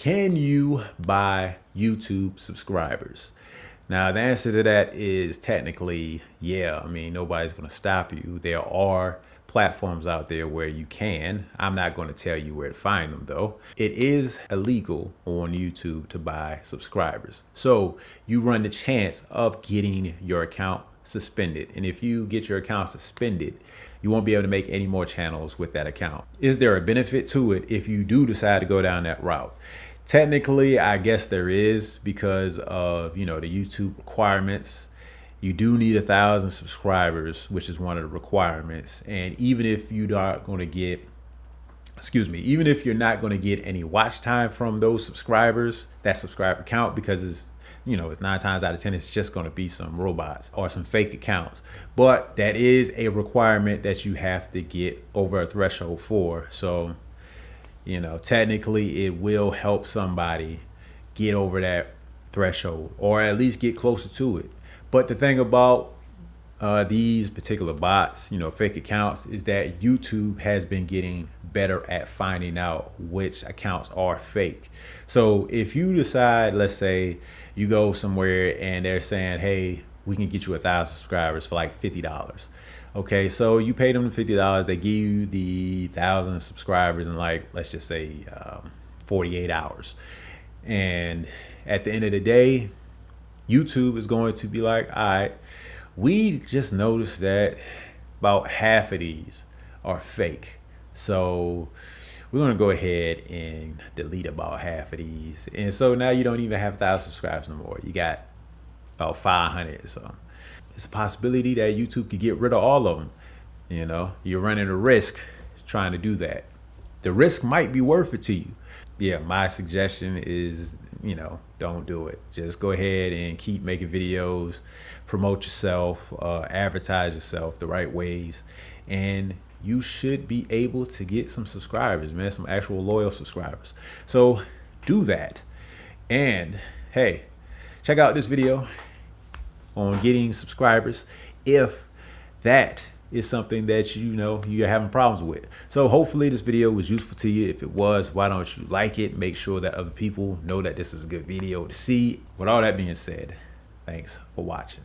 can you buy YouTube subscribers? Now, the answer to that is technically, yeah. I mean, nobody's going to stop you. There are platforms out there where you can. I'm not going to tell you where to find them, though. It is illegal on YouTube to buy subscribers. So you run the chance of getting your account suspended. And if you get your account suspended, you won't be able to make any more channels with that account. Is there a benefit to it if you do decide to go down that route? Technically, I guess there is, because of, the YouTube requirements. You do need 1,000 subscribers, which is one of the requirements. And even if you are going to get, even if you're not going to get any watch time from those subscribers, that subscriber count, because it's 9 times out of 10, it's just going to be some robots or some fake accounts. But that is a requirement that you have to get over a threshold for. So, technically it will help somebody get over that threshold, or at least get closer to it. But the thing about these particular bots, fake accounts, is that YouTube has been getting better at finding out which accounts are fake. So if you decide, let's say you go somewhere and they're saying, hey, we can get you 1,000 subscribers for like $50. Okay, so you pay them the $50, they give you the 1,000 subscribers in, like, let's just say 48 hours. And at the end of the day, YouTube is going to be like, all right, we just noticed that about half of these are fake. So we're going to go ahead and delete about half of these. And so now you don't even have 1,000 subscribers no more. You got about 500 or so. It's a possibility that YouTube could get rid of all of them. You're running a risk trying to do that. The risk might be worth it to you. Yeah, my suggestion is, don't do it. Just go ahead and keep making videos, promote yourself, advertise yourself the right ways, and you should be able to get some subscribers, man, some actual loyal subscribers. So do that. And hey, check out this video on getting subscribers if that is something that you're having problems with. So hopefully this video was useful to you. If it was, why don't you like it? Make sure that other people know that this is a good video to see. With all that being said, thanks for watching.